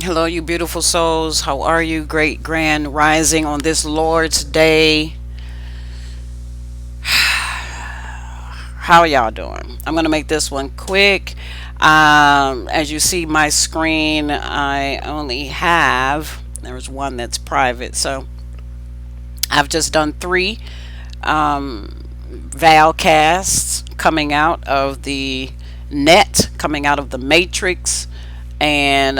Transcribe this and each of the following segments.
Hello, you beautiful souls. How are you? Great grand rising on this Lord's Day. How are y'all doing? I'm going to make this one quick. As you see my screen, I only have, there's one that's private. So I've just done three Val casts coming out of the net, coming out of the matrix, and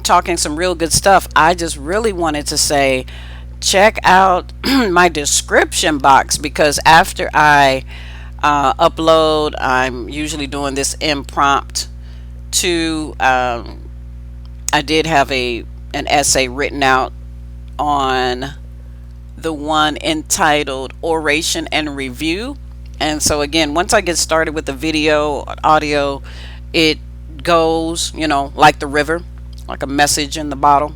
talking some real good stuff. I just really wanted to say, check out my description box because after I upload, I'm usually doing this impromptu. I did have an essay written out on the one entitled Oration and Review. And so again, once I get started with the video, audio, it goes, like the river, like a message in the bottle.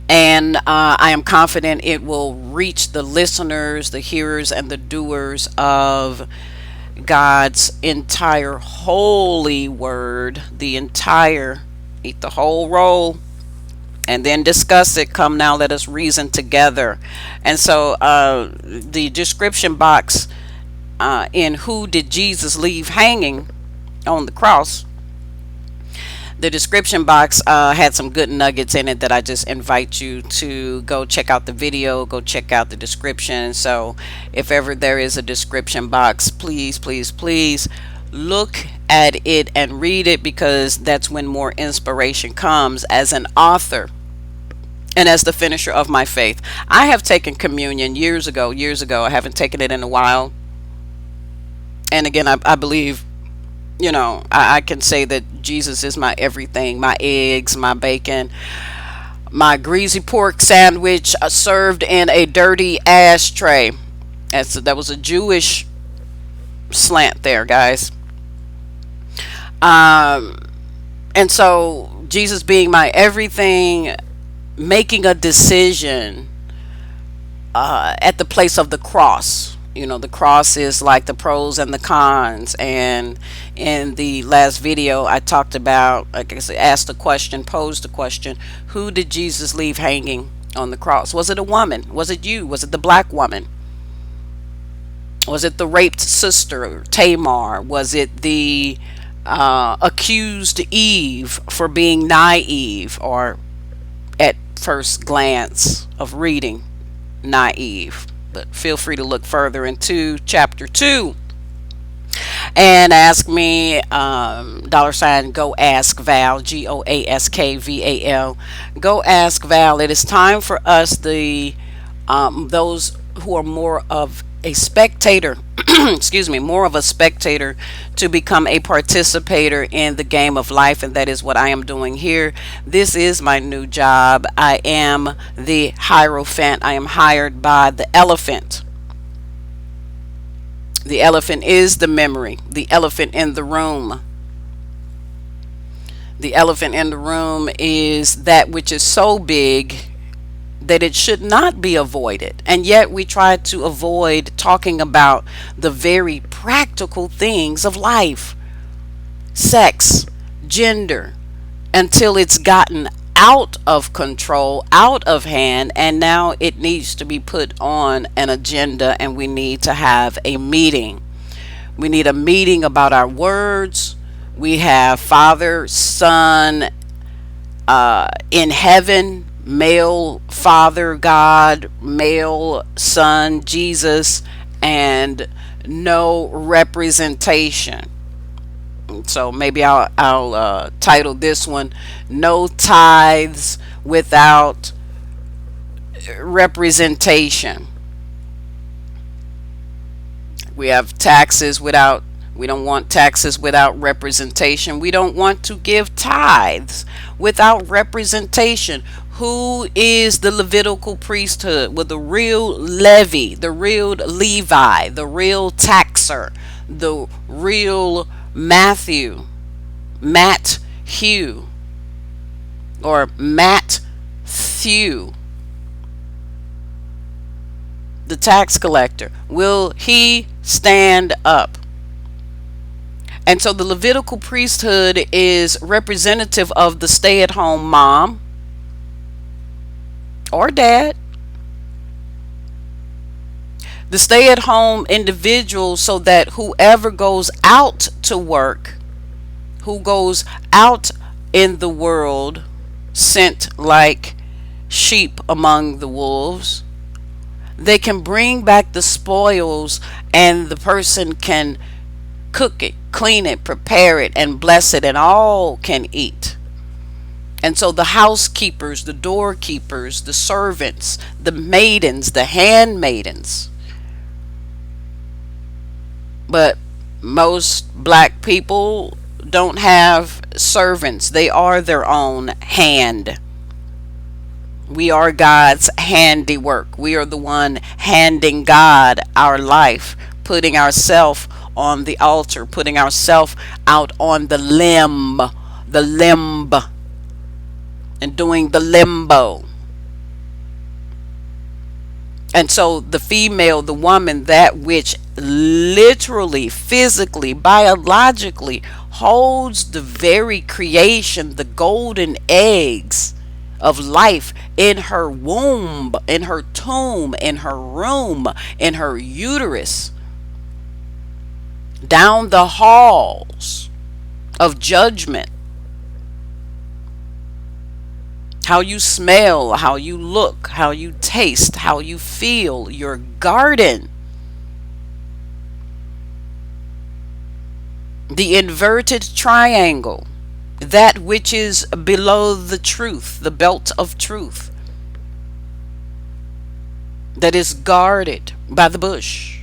And I am confident it will reach the listeners, the hearers, and the doers of God's entire holy word, eat the whole roll, and then discuss it. Come now, let us reason together. And so the description box in Who Did Jesus Leave Hanging on the Cross, the description box had some good nuggets in it that I just invite you to go check out the video, go check out the description. So if ever there is a description box, please, please, please look at it and read it, because that's when more inspiration comes as an author and as the finisher of my faith. I have taken communion years ago. I haven't taken it in a while. And again, I believe, I can say that Jesus is my everything, my eggs, my bacon, my greasy pork sandwich served in a dirty ashtray. That was a Jewish slant there, guys. And so Jesus being my everything, making a decision at the place of the cross. The cross is like the pros and the cons. And in the last video, I talked about, like I said, posed the question, who did Jesus leave hanging on the cross? Was it a woman? Was it you? Was it the black woman? Was it the raped sister, Tamar? Was it the accused Eve for being naive, or at first glance of reading, naive? But feel free to look further into chapter 2 and ask me, $ go ask Val, GOASKVAL. Go ask Val. It is time for us, those who are more of a spectator, excuse me, more of a spectator, to become a participator in the game of life. And that is what I am doing here. This is my new job. I am the Hierophant. I am hired by the elephant. The elephant is the memory, the elephant in the room. The elephant in the room is that which is so big that it should not be avoided. And yet we try to avoid talking about the very practical things of life, sex, gender, until it's gotten out of control, out of hand, and now it needs to be put on an agenda, and we need to have a meeting. We need a meeting about our words. We have Father, Son, in heaven, male Father God, male Son Jesus, and no representation. So maybe I'll title this one, No Tithes Without Representation. We have taxes without, we don't want taxes without representation. We don't want to give tithes without representation. Who is the Levitical priesthood? Well, the real Levi, the real Levi, the real taxer, the real Matthew, or Matthew, the tax collector. Will he stand up And so the Levitical priesthood is representative of the stay-at-home mom or dad, the stay-at-home individual, so that whoever goes out to work, who goes out in the world, sent like sheep among the wolves, they can bring back the spoils, and the person can cook it, clean it, prepare it, and bless it, and all can eat. And so the housekeepers, the doorkeepers, the servants, the maidens, the handmaidens. But most black people don't have servants. They are their own hand. We are God's handiwork. We are the one handing God our life, putting ourselves on the altar, putting ourselves out on the limb, and doing the limbo. And so the female, the woman, that which literally, physically, biologically holds the very creation, the golden eggs of life in her womb, in her tomb, in her room, in her uterus, down the halls of judgment. How you smell, how you look, how you taste, how you feel, your garden. The inverted triangle, that which is below the truth, the belt of truth, that is guarded by the bush.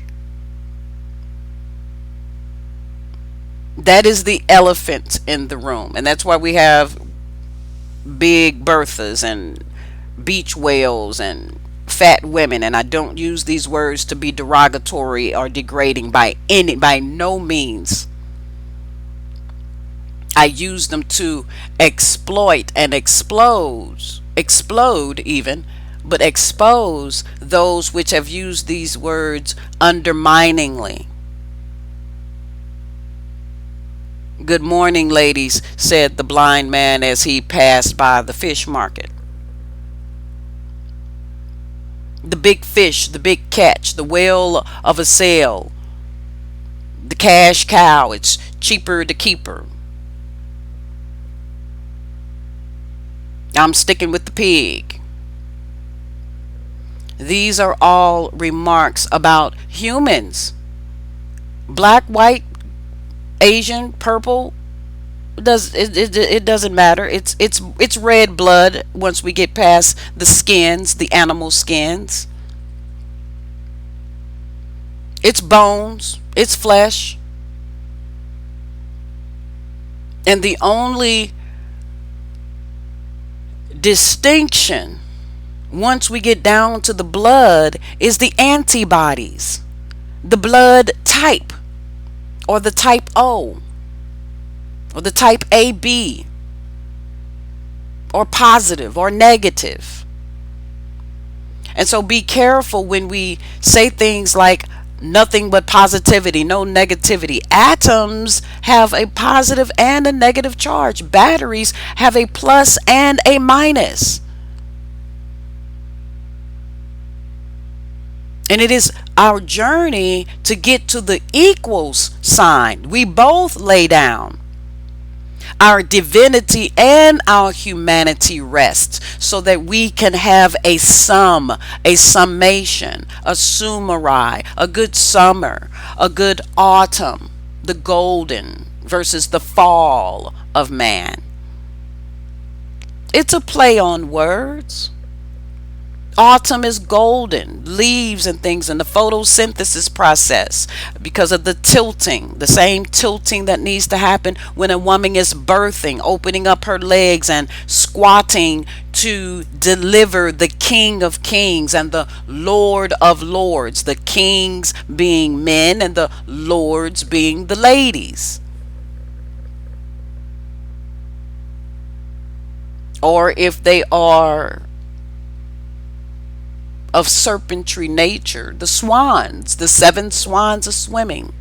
That is the elephant in the room. And that's why we have big Berthas and beach whales and fat women. And I don't use these words to be derogatory or degrading by no means. I use them to exploit and explode even, but expose those which have used these words underminingly. "Good morning, ladies," said the blind man as he passed by the fish market. The big fish, the big catch, the whale of a sail, the cash cow, it's cheaper to keep her. I'm sticking with the pig. These are all remarks about humans. Black, white, Asian, purple, it doesn't matter. It's red blood once we get past the skins, the animal skins. It's bones, it's flesh. And the only distinction once we get down to the blood is the antibodies, the blood type, or the type O, or the type AB, or positive or negative. And so be careful when we say things like nothing but positivity, no negativity. Atoms have a positive and a negative charge. Batteries have a plus and a minus. And it is our journey to get to the equals sign. We both lay down. Our divinity and our humanity rest, so that we can have a sum, a summation, a summary, a good summer, a good autumn, the golden versus the fall of man. It's a play on words. Autumn is golden, leaves and things in the photosynthesis process because of the tilting, the same tilting that needs to happen when a woman is birthing, opening up her legs and squatting to deliver the King of Kings and the Lord of Lords, the kings being men and the lords being the ladies. Or if they are of serpentry nature, the swans, the 7 swans are swimming.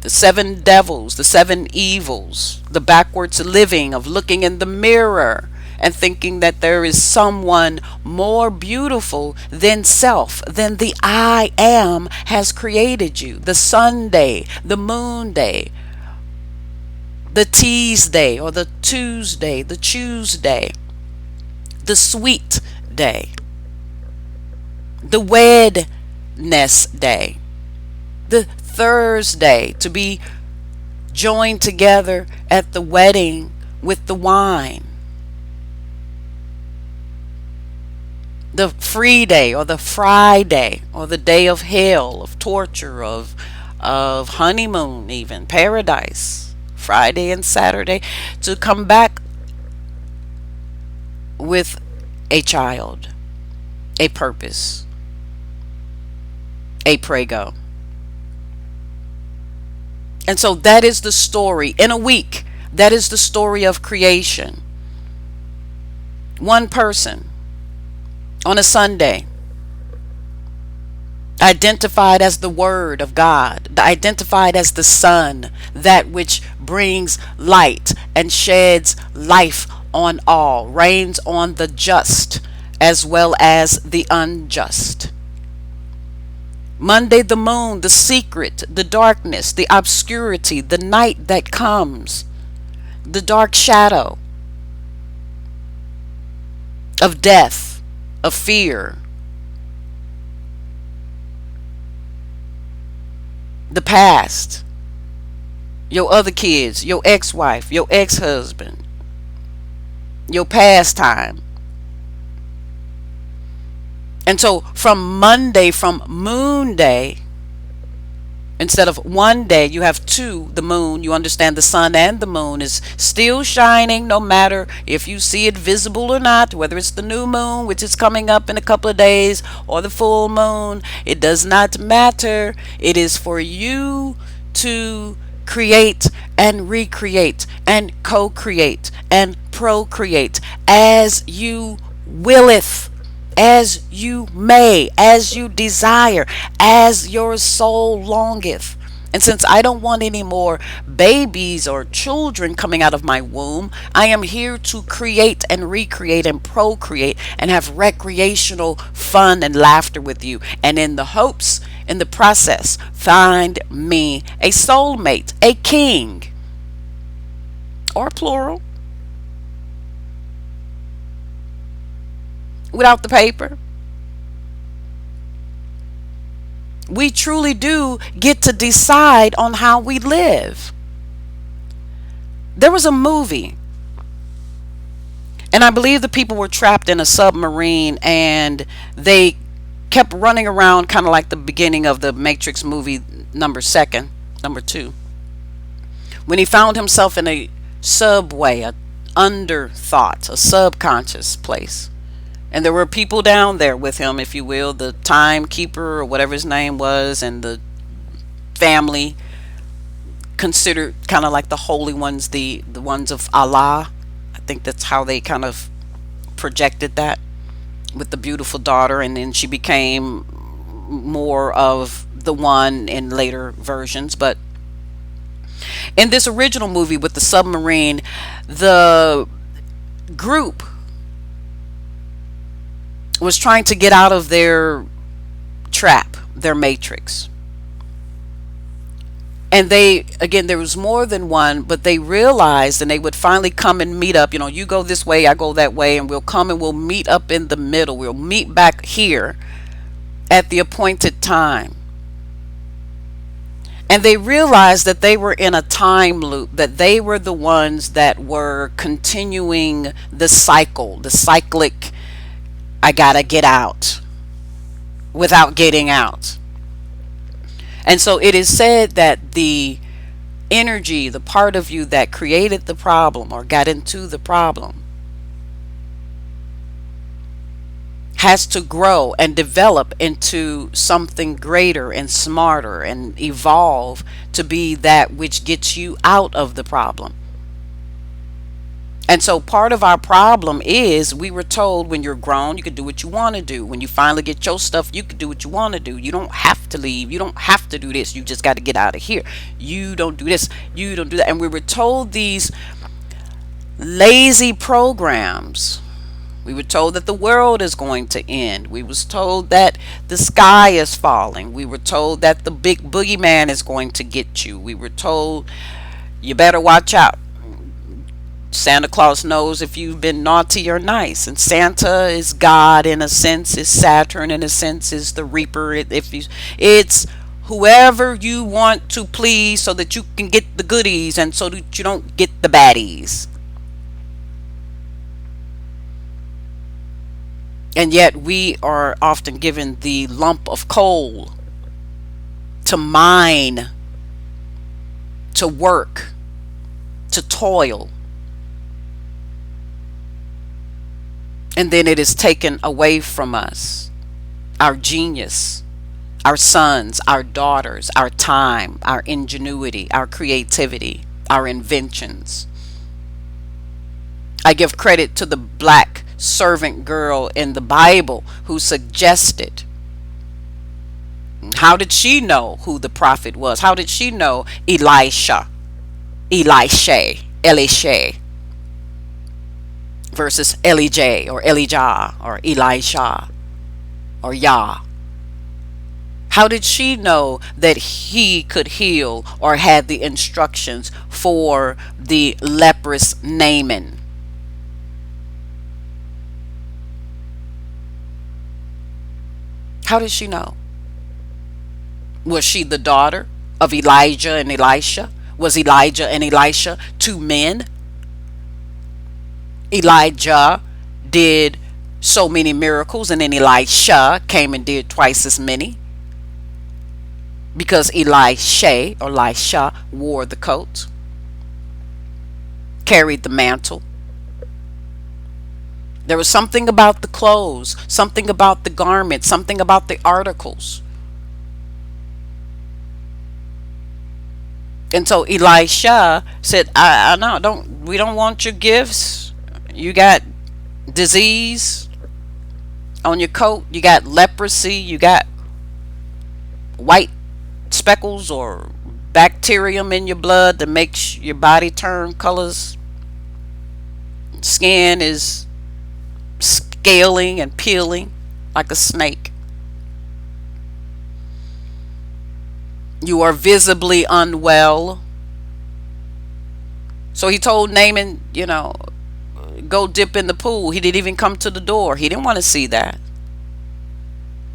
The seven devils, the seven evils, the backwards living of looking in the mirror and thinking that there is someone more beautiful than self, than the I am has created you. The Sunday, the moon day, the tease day or the Tuesday, the Tuesday, the sweet day, the wedness day, the Thursday, to be joined together at the wedding with the wine, the free day or the Friday or the day of hell, of torture, of honeymoon, even paradise, Friday and Saturday, to come back with a child, a purpose, a prego. And so that is the story in a week. That is the story of creation. One person on a Sunday identified as the Word of God, identified as the sun, that which brings light and sheds life on all, rains on the just as well as the unjust. Monday, the moon, the secret, the darkness, the obscurity, the night that comes, the dark shadow of death, of fear, the past, your other kids, your ex-wife, your ex-husband, your pastime. And so from Monday, from moon day, instead of one day, you have two, the moon. You understand the sun and the moon is still shining, no matter if you see it visible or not, whether it's the new moon, which is coming up in a couple of days, or the full moon. It does not matter. It is for you to create and recreate and co-create and procreate as you willeth, as you may, as you desire, as your soul longeth. And since I don't want any more babies or children coming out of my womb, I am here to create and recreate and procreate and have recreational fun and laughter with you. And in the hopes, in the process, find me a soulmate, a king, or plural, without the paper. We truly do get to decide on how we live. There was a movie, and I believe the people were trapped in a submarine and they kept running around, kind of like the beginning of the Matrix movie number 2, when he found himself in a subway, a underthought, a subconscious place. And there were people down there with him, if you will, the timekeeper or whatever his name was, and the family considered kind of like the holy ones, the ones of Allah. I think that's how they kind of projected that, with the beautiful daughter, and then she became more of the one in later versions. But in this original movie with the submarine, the group was trying to get out of their trap, their matrix. And they, again, there was more than one, but they realized, and they would finally come and meet up. You know, you go this way, I go that way, and we'll come and we'll meet up in the middle. We'll meet back here at the appointed time. And they realized that they were in a time loop, that they were the ones that were continuing the cycle, the cyclic, I gotta get out without getting out. And so it is said that the energy, the part of you that created the problem or got into the problem, has to grow and develop into something greater and smarter and evolve to be that which gets you out of the problem. And so part of our problem is we were told when you're grown, you can do what you want to do. When you finally get your stuff, you can do what you want to do. You don't have to leave. You don't have to do this. You just got to get out of here. You don't do this. You don't do that. And we were told these lazy programs. We were told that the world is going to end. We was told that the sky is falling. We were told that the big boogeyman is going to get you. We were told you better watch out. Santa Claus knows if you've been naughty or nice, and Santa is God in a sense, is Saturn in a sense, is the reaper. It's whoever you want to please so that you can get the goodies and so that you don't get the baddies. And yet we are often given the lump of coal to mine, to work, to toil. And then it is taken away from us. Our genius, our sons, our daughters, our time, our ingenuity, our creativity, our inventions. I give credit to the black servant girl in the Bible who suggested. How did she know who the prophet was? How did she know Eli-Sha, Eli-Sha versus Elijah or Elijah or Eli-Sha or Yah? How did she know that he could heal or had the instructions for the leprous Naaman? How did she know? Was she the daughter of Elijah and Elisha? Was Elijah and Elisha two men? Elijah did so many miracles, and then Elisha came and did twice as many, because Elisha wore the coat, carried the mantle. There was something about the clothes, something about the garments, something about the articles. And so Elisha said, I know, we don't want your gifts. You got disease on your coat, you got leprosy, you got white speckles or bacterium in your blood that makes your body turn colors. Skin is scaling and peeling like a snake. You are visibly unwell. So he told Naaman, go dip in the pool. He didn't even come to the door. He didn't want to see that.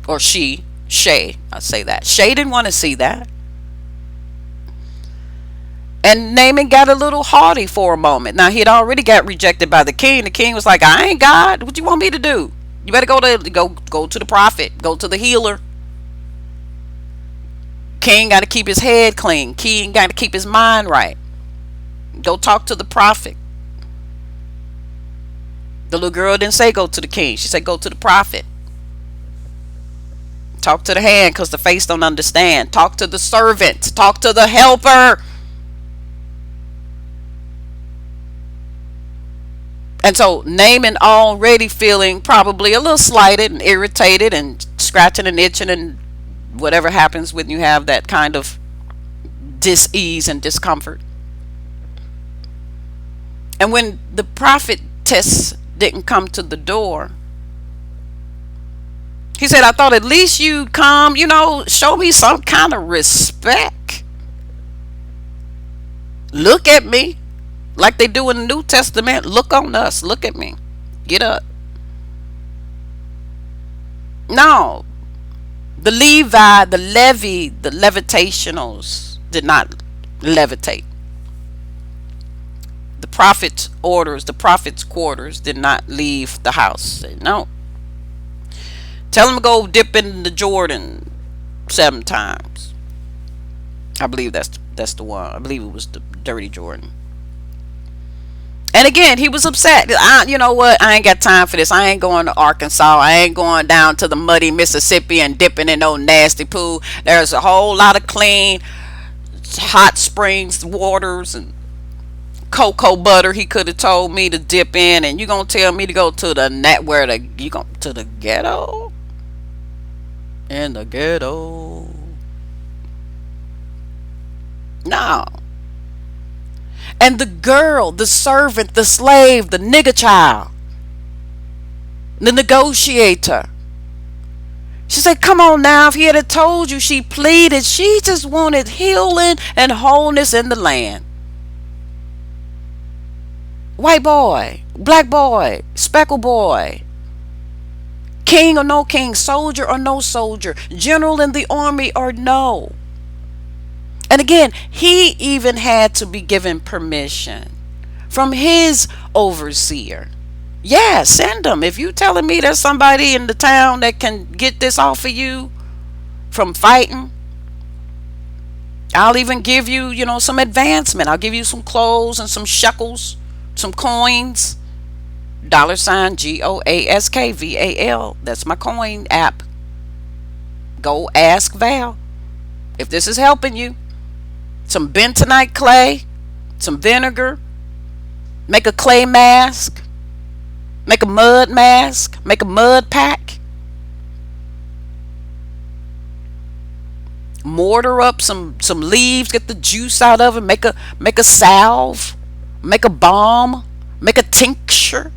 Or Shay, I say that. Shay didn't want to see that. And Naaman got a little haughty for a moment. Now, he had already got rejected by the king. The king was like, I ain't God. What you want me to do? You better go to the prophet. Go to the healer. King got to keep his head clean. King got to keep his mind right. Go talk to the prophet. The little girl didn't say go to the king. She said go to the prophet. Talk to the hand because the face don't understand. Talk to the servant. Talk to the helper. And so Naaman, already feeling probably a little slighted and irritated and scratching and itching and whatever happens when you have that kind of dis-ease and discomfort. And when the prophetess didn't come to the door, he said, I thought at least you'd come, show me some kind of respect. Look at me like they do in the New Testament. Look on us. Look at me. Get up. No. The Levi, the levitationals did not levitate. The prophet's orders, the prophet's quarters did not leave the house. No. Tell him to go dip in the Jordan 7 times. I believe that's the one. I believe it was the dirty Jordan. And again, he was upset. You know what? I ain't got time for this. I ain't going to Arkansas. I ain't going down to the muddy Mississippi and dipping in no nasty pool. There's a whole lot of clean, hot springs, waters, and cocoa butter he could have told me to dip in, and you gonna tell me to go to the net where the you go to the ghetto? In the ghetto. No. And the girl, the servant, the slave, the nigger child, the negotiator. She said, come on now, if he had told you, she pleaded. She just wanted healing and wholeness in the land. White boy, black boy, speckled boy, king or no king, soldier or no soldier, general in the army or no. And again, he even had to be given permission from his overseer. Yeah, send them. If you telling me there's somebody in the town that can get this off of you from fighting, I'll even give you, some advancement. I'll give you some clothes and some shekels, some coins. $GOASKVAL. That's my coin app. Go ask Val if this is helping you. Some bentonite clay, some vinegar. Make a clay mask. Make a mud mask. Make a mud pack. Mortar up some leaves. Get the juice out of it. Make a salve. Make a balm. Make a tincture.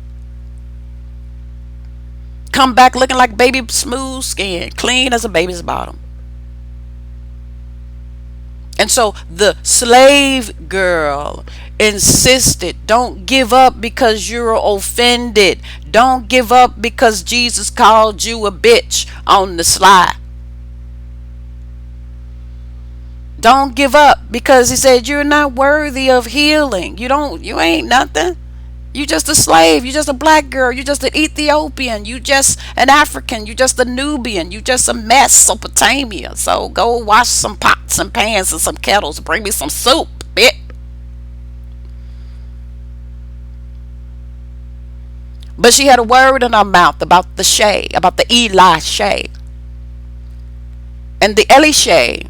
Come back looking like baby smooth skin, clean as a baby's bottom. And so the slave girl insisted, don't give up because you're offended. Don't give up because Jesus called you a bitch on the sly. Don't give up because he said you're not worthy of healing. You ain't nothing. You just a slave. You just a black girl. You just an Ethiopian. You just an African. You just a Nubian. You just a Mesopotamia. So go wash some pots and pans and some kettles. Bring me some soup, bitch. But she had a word in her mouth about the Sha, about the Eli-Sha. And the Eli-Sha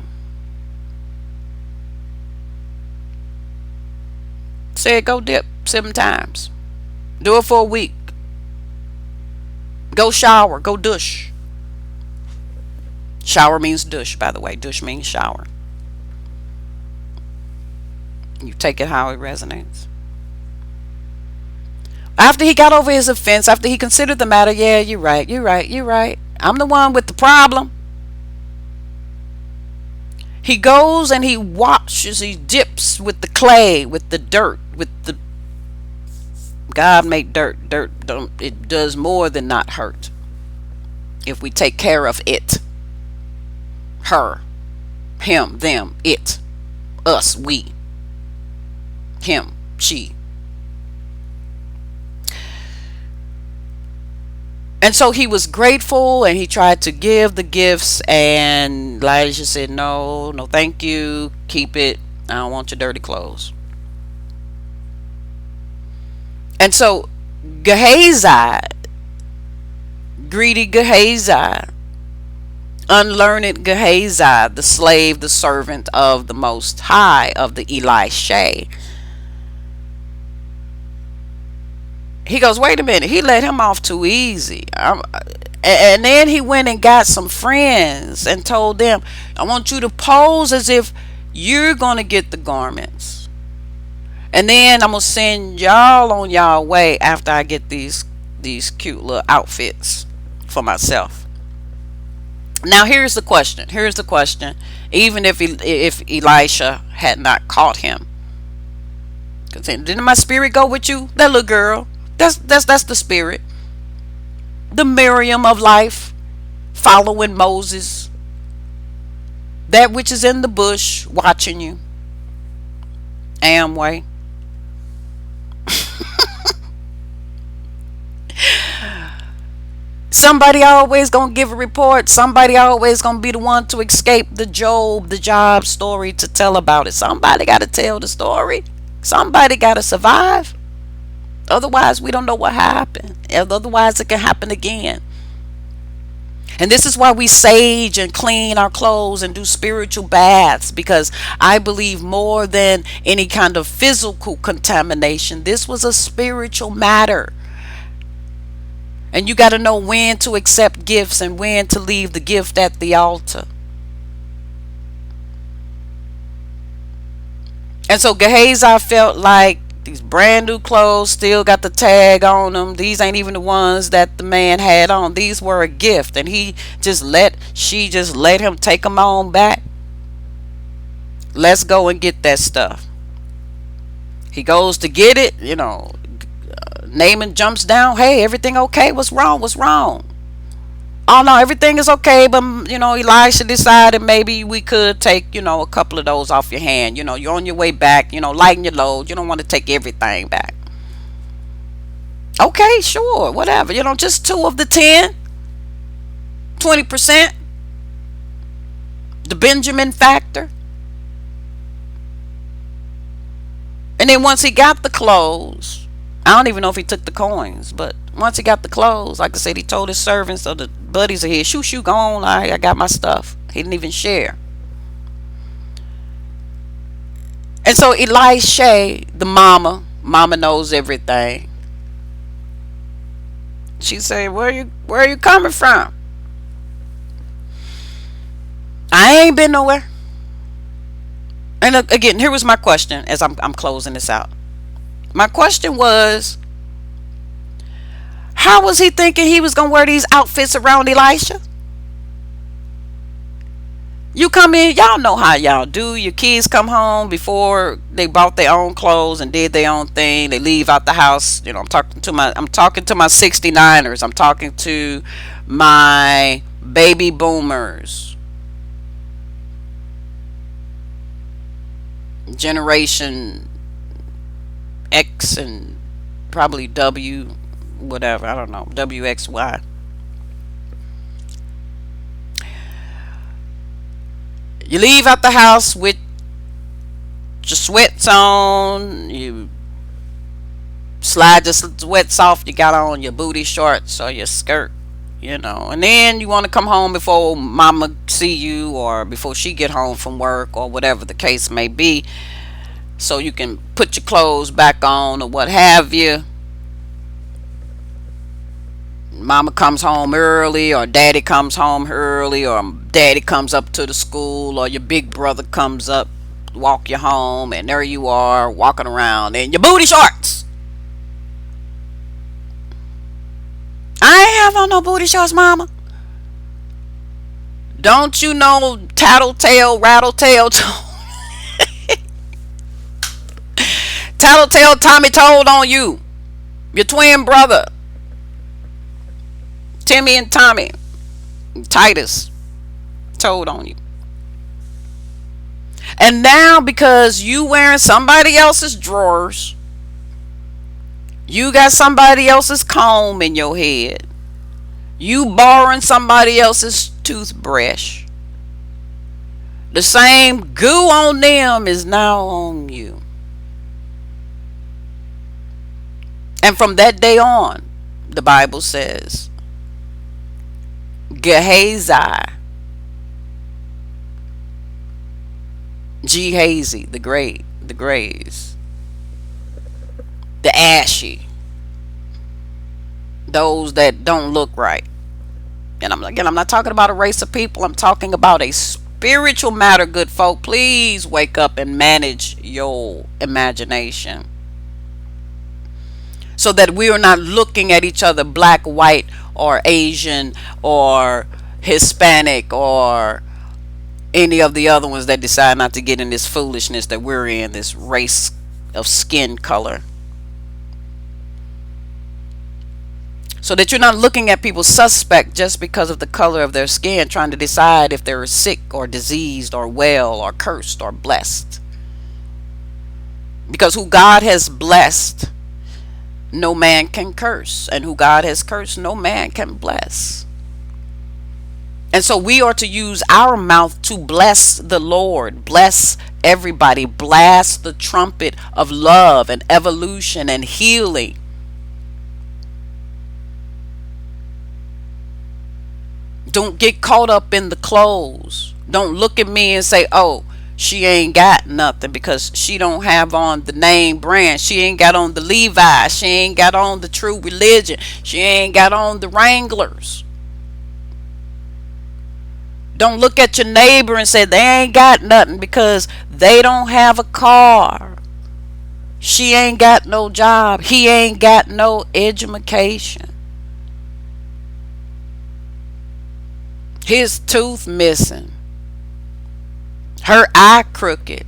said, go dip 7 times. Do it for a week. Go shower. Go douche. Shower means douche, by the way. Douche means shower. You take it how it resonates. After he got over his offense, after he considered the matter, yeah, you're right. I'm the one with the problem. He goes and he washes, he dips with the clay, with the dirt, with the God made dirt. It does more than not hurt if we take care of it. Her, him, them, it, us, we, him, she. And so he was grateful and he tried to give the gifts, and Eli-Sha said, no, thank you. Keep it. I don't want your dirty clothes. And so Gehazi, greedy Gehazi, unlearned Gehazi, the slave, the servant of the Most High, of the Eli-Sha, he goes, wait a minute, he let him off too easy. And then he went and got some friends and told them, I want you to pose as if you're going to get the garments. And then I'm going to send y'all on y'all way after I get these cute little outfits for myself. Now here's the question. Even if Eli-Sha had not caught him. Didn't my spirit go with you? That little girl. That's the spirit. The Miriam of life, following Moses. That which is in the bush, watching you. Amway. Somebody always gonna give a report. Somebody always gonna be the one to escape the job story to tell about it. Somebody gotta tell the story. Somebody gotta survive. Otherwise, we don't know what happened. Otherwise, it can happen again. And this is why we sage and clean our clothes and do spiritual baths, because I believe more than any kind of physical contamination, this was a spiritual matter. And you got to know when to accept gifts and when to leave the gift at the altar. And so Gehazi felt like these brand new clothes still got the tag on them. These ain't even the ones that the man had on. These were a gift, and she just let him take them on back. Let's go and get that stuff. He goes to get it, Naaman jumps down. Hey, everything okay? What's wrong? What's wrong? Oh no, everything is okay, but Elisha decided maybe we could take, a couple of those off your hand. You're on your way back, lighten your load. You don't want to take everything back. Okay, sure, whatever. Just 2 of the 10, 20%. The Benjamin factor. And then once he got the clothes, I don't even know if he took the coins, but once he got the clothes, like I said, he told his servants or the buddies of his, shoo, go on, I got my stuff. He didn't even share. And so Eli-Sha, the mama knows everything. She said, where are you coming from? I ain't been nowhere. And again, here was my question as I'm closing this out. My question was, how was he thinking he was going to wear these outfits around Elisha? You come in, y'all know how y'all do. Your kids come home before they bought their own clothes and did their own thing. They leave out the house. I'm talking to my 69ers. I'm talking to my baby boomers. Generation X and probably W, whatever, I don't know, WXY. You leave out the house with your sweats on, you slide your sweats off, you got on your booty shorts or your skirt, and then you want to come home before mama see you or before she get home from work or whatever the case may be, so you can put your clothes back on or what have you. Mama comes home early, or daddy comes home early, or daddy comes up to the school, or your big brother comes up, walk you home, and there you are walking around in your booty shorts. I ain't have on no booty shorts, mama. Don't you know Tattletale, Rattletail, Tattletale Tommy told on you, your twin brother, Timmy and Tommy, Titus, told on you. And now because you wearing somebody else's drawers, you got somebody else's comb in your head, you borrowing somebody else's toothbrush, the same goo on them is now on you. And from that day on, the Bible says, Gehazi, the grays, the ashy, those that don't look right. And I'm not talking about a race of people. I'm talking about a spiritual matter, good folk. Please wake up and manage your imagination, so that we are not looking at each other black, white, or Asian, or Hispanic, or any of the other ones that decide not to get in this foolishness that we're in, this race of skin color. So that you're not looking at people suspect just because of the color of their skin, trying to decide if they're sick or diseased or well or cursed or blessed. Because who God has blessed, no man can curse, and who God has cursed, no man can bless. And so we are to use our mouth to bless the Lord, bless everybody, blast the trumpet of love and evolution and healing. Don't get caught up in the clothes. Don't look at me and say, oh, she ain't got nothing because she don't have on the name brand. She ain't got on the Levi. She ain't got on the True Religion. She ain't got on the Wranglers. Don't look at your neighbor and say they ain't got nothing because they don't have a car. She ain't got no job. He ain't got no education. His tooth missing. Her eye crooked.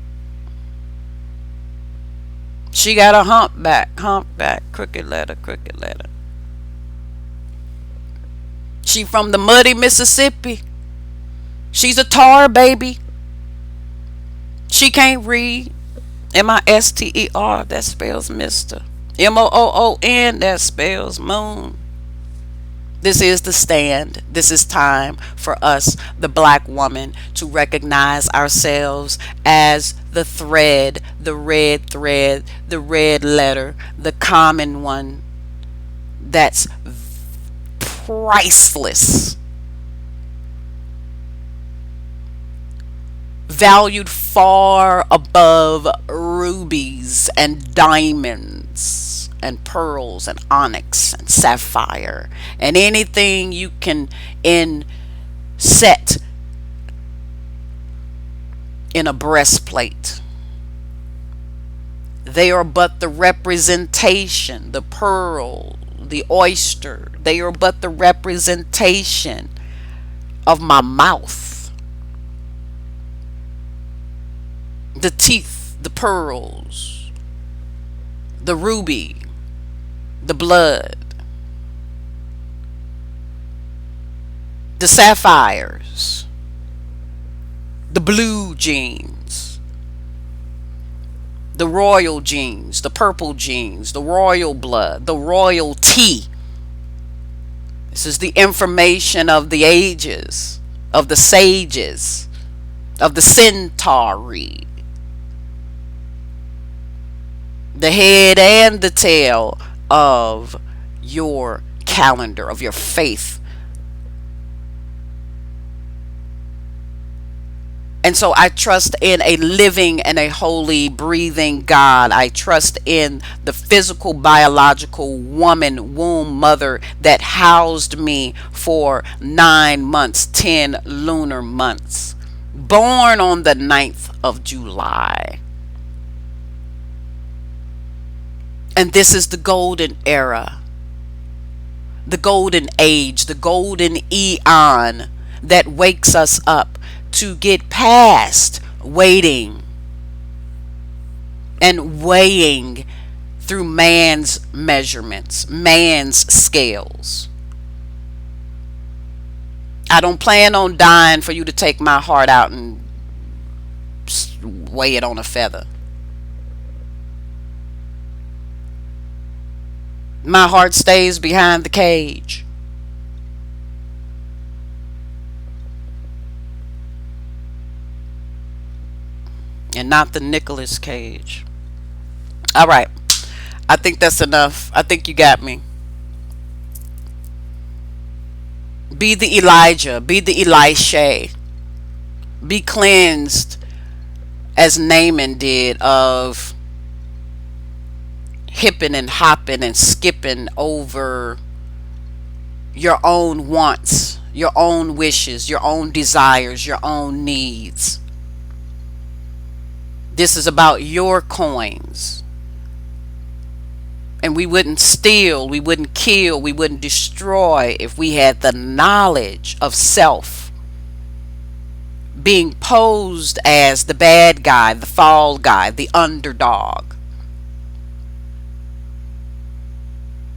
She got a humpback, crooked letter, crooked letter. She from the muddy Mississippi. She's a tar baby. She can't read. M-I-S-T-E-R, that spells mister. M-O-O-O-N, that spells moon. This is the stand. This is time for us, the black woman, to recognize ourselves as the thread, the red thread, the red letter, the common one that's priceless, valued far above rubies and diamonds and pearls and onyx and sapphire and anything you can set in a breastplate. They are but the representation, the pearl, the oyster. They are but the representation of my mouth. The teeth, the pearls, the ruby, the blood, the sapphires, the blue jeans, the royal jeans, the purple jeans, the royal blood, the royalty. This is the information of the ages, of the sages, of the centauri, the head and the tail of your calendar, of your faith. And so I trust in a living and a holy, breathing God. I trust in the physical, biological woman, womb mother that housed me for 9 months, 10 lunar months, born on the 9th of July. And this is the golden era, the golden age, the golden eon that wakes us up to get past waiting and weighing through man's measurements, man's scales. I don't plan on dying for you to take my heart out and weigh it on a feather. My heart stays behind the cage. And not the Nicolas Cage. All right. I think that's enough. I think you got me. Be the Elijah. Be the Eli-Sha. Be cleansed as Naaman did of hipping and hopping and skipping over your own wants, your own wishes, your own desires, your own needs. This is about your coins. And we wouldn't steal, we wouldn't kill, we wouldn't destroy if we had the knowledge of self. Being posed as the bad guy, the fall guy, the underdog.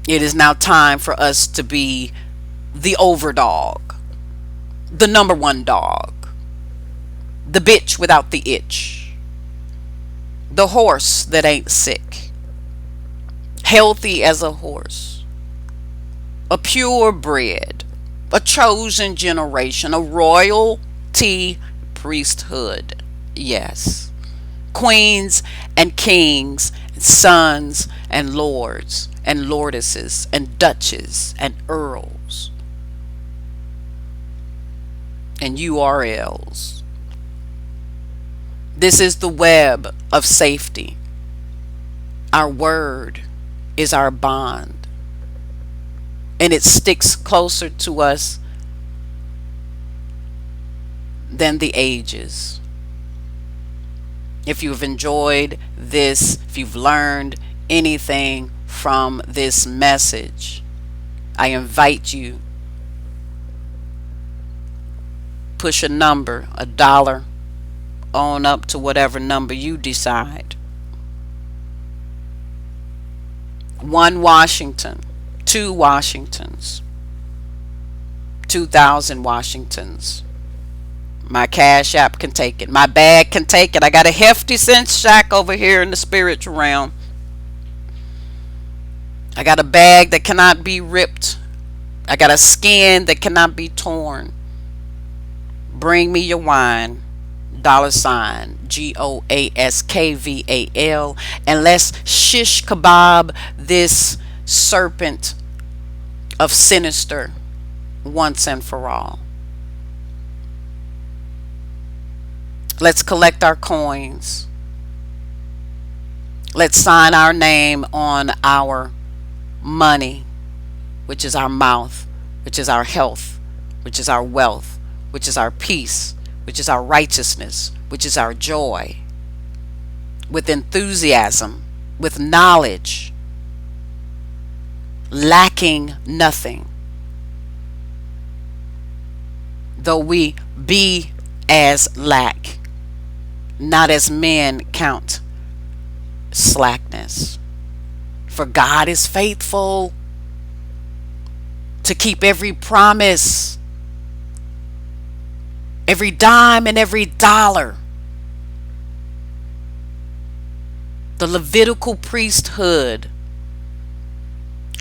It is now time for us to be the overdog, the number one dog, the bitch without the itch, the horse that ain't sick, healthy as a horse, a purebred, a chosen generation, a royalty priesthood. Yes, queens and kings, and sons and lords and lordesses and duchesses and earls. and URLs. This is the web of safety. Our word is our bond, and it sticks closer to us than the ages. If you've enjoyed this, if you've learned anything from this message, I invite you, push a number, $1 on up to whatever number you decide. 1 Washington, 2 Washingtons, 2,000 Washingtons. My Cash App can take it. My bag can take it. I got a hefty cent shack over here in the spiritual realm. I got a bag that cannot be ripped. I got a skin that cannot be torn. Bring me your wine. $, GOASKVAL. And let's shish kebab this serpent of sinister once and for all. Let's collect our coins. Let's sign our name on our money, which is our mouth, which is our health, which is our wealth, which is our peace, which is our righteousness, which is our joy, with enthusiasm, with knowledge, lacking nothing. Though we be as lack, not as men count slackness. For God is faithful to keep every promise, every dime and every dollar. The Levitical priesthood,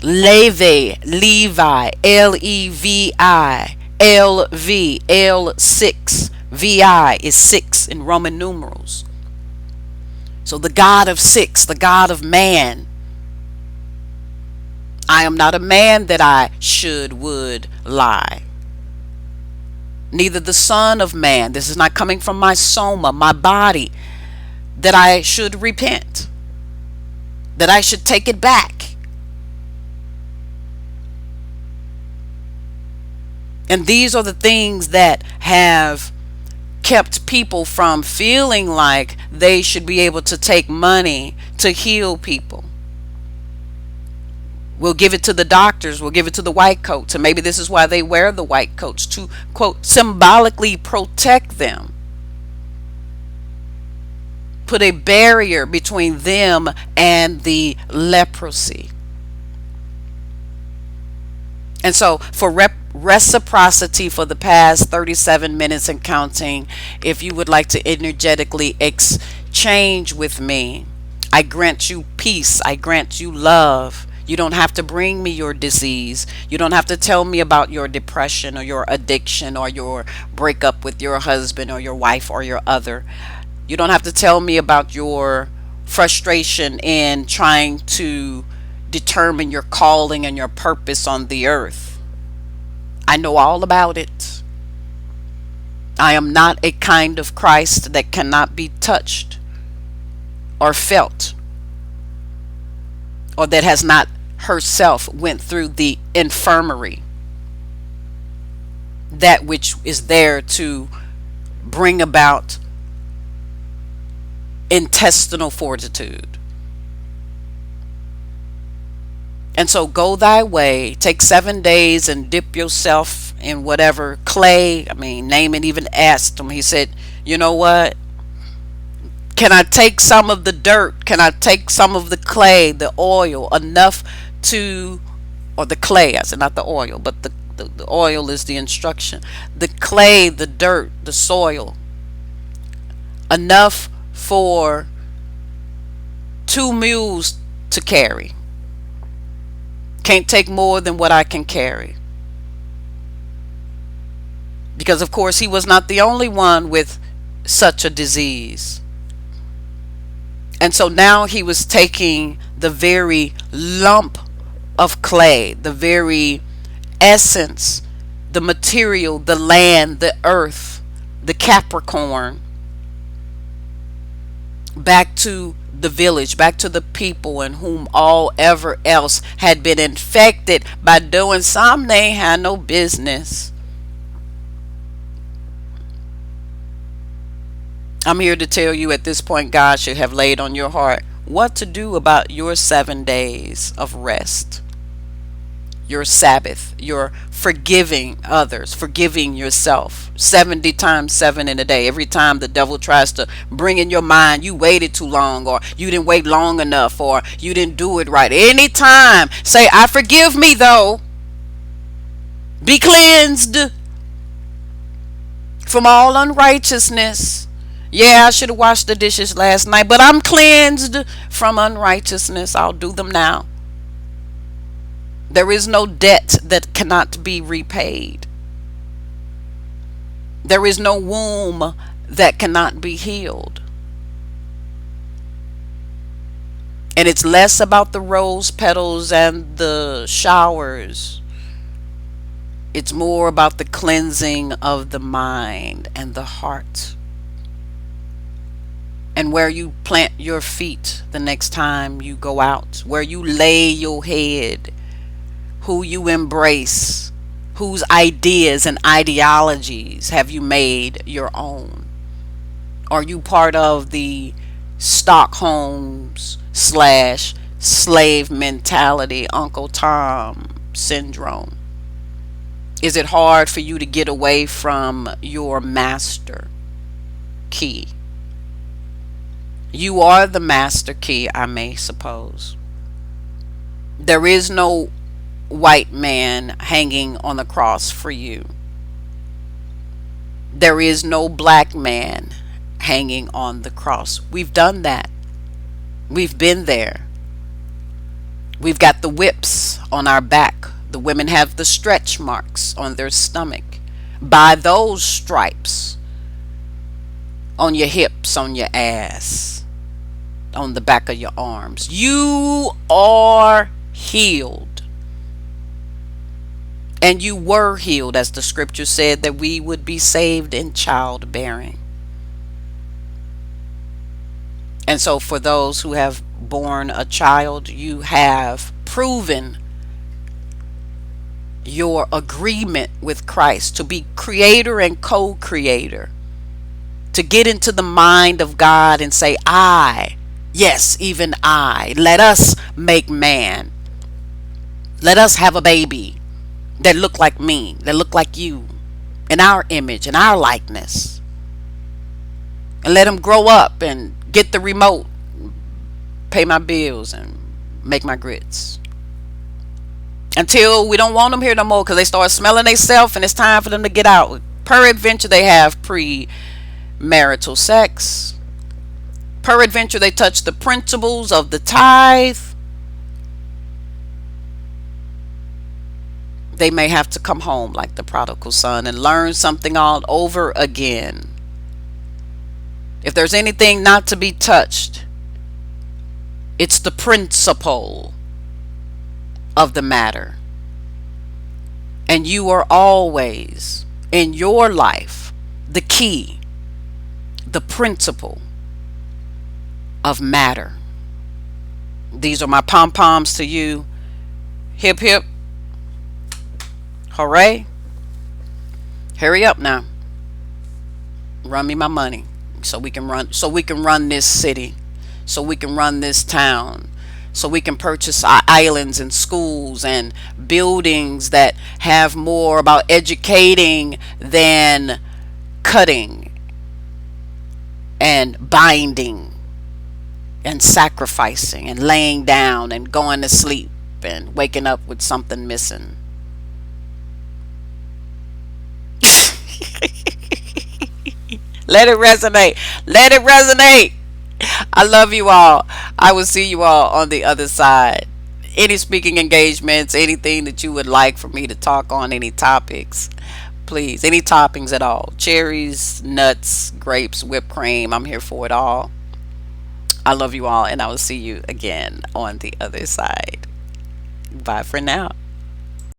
Levi, Levi, LV, L6, VI is 6 in Roman numerals. So the God of 6, the God of man. I am not a man that I would lie. Neither the son of man, this is not coming from my soma, my body, that I should repent, that I should take it back. And these are the things that have kept people from feeling like they should be able to take money to heal people. We'll give it to the doctors, we'll give it to the white coats, and maybe this is why they wear the white coats, to, quote, symbolically protect them. Put a barrier between them and the leprosy. And so for reciprocity for the past 37 minutes and counting, if you would like to energetically exchange with me, I grant you peace, I grant you love. You don't have to bring me your disease. You don't have to tell me about your depression or your addiction or your breakup with your husband or your wife or your other. You don't have to tell me about your frustration in trying to determine your calling and your purpose on the earth. I know all about it. I am not a kind of Christ that cannot be touched or felt, or that has not herself went through the infirmary, that which is there to bring about intestinal fortitude. And so go thy way, take 7 days and dip yourself in whatever clay. I mean, Naaman even asked him, he said, you know what? Can I take some of the dirt? Can I take some of the clay, the oil, enough to, or the clay, I said not the oil, but the oil is the instruction. The clay, the dirt, the soil, enough for 2 mules to carry. Can't take more than what I can carry. Because of course he was not the only one with such a disease. And so now he was taking the very lump of clay, the very essence, the material, the land, the earth, the Capricorn, back to the village, back to the people in whom all ever else had been infected by doing something they had no business. I'm here to tell you at this point, God should have laid on your heart what to do about your 7 days of rest, your Sabbath, your forgiving others, forgiving yourself. 70 times 7 in a day. Every time the devil tries to bring in your mind, you waited too long, or you didn't wait long enough, or you didn't do it right. Anytime, say, I forgive me though. Be cleansed from all unrighteousness. Yeah, I should have washed the dishes last night, but I'm cleansed from unrighteousness. I'll do them now. There is no debt that cannot be repaid. There is no womb that cannot be healed. And it's less about the rose petals and the showers. It's more about the cleansing of the mind and the heart. And where you plant your feet the next time you go out, where you lay your head, who you embrace, whose ideas and ideologies have you made your own? Are you part of the Stockholm's / slave mentality, Uncle Tom syndrome? Is it hard for you to get away from your master key? You are the master key, I may suppose. There is no white man hanging on the cross for you. There is no black man hanging on the cross. We've done that. We've been there. We've got the whips on our back. The women have the stretch marks on their stomach. By those stripes, on your hips, on your ass, on the back of your arms, you are healed. And you were healed, as the scripture said, that we would be saved in childbearing. And so for those who have born a child, you have proven your agreement with Christ to be creator and co-creator, to get into the mind of God and say, I, yes, even I, let us make man. Let us have a baby that look like me, that look like you, in our image, in our likeness. And let him grow up and get the remote, pay my bills, and make my grits. Until we don't want them here no more because they start smelling themselves and it's time for them to get out. Peradventure they have premarital sex. Peradventure they touch the principles of the tithe. They may have to come home like the prodigal son and learn something all over again. If there's anything not to be touched, it's the principle of the matter. And you are always in your life the key, the principle of matter. These are my pom-poms to you. Hip hip. Hooray. Hurry up now. Run me my money so we can run this city, so we can run this town, so we can purchase our islands and schools and buildings that have more about educating than cutting and binding and sacrificing and laying down and going to sleep and waking up with something missing. Let it resonate. Let it resonate. I love you all. I will see you all on the other side. Any speaking engagements, anything that you would like for me to talk on, any topics, please, any toppings at all. Cherries, nuts, grapes, whipped cream. I'm here for it all. I love you all, and I will see you again on the other side. Bye for now.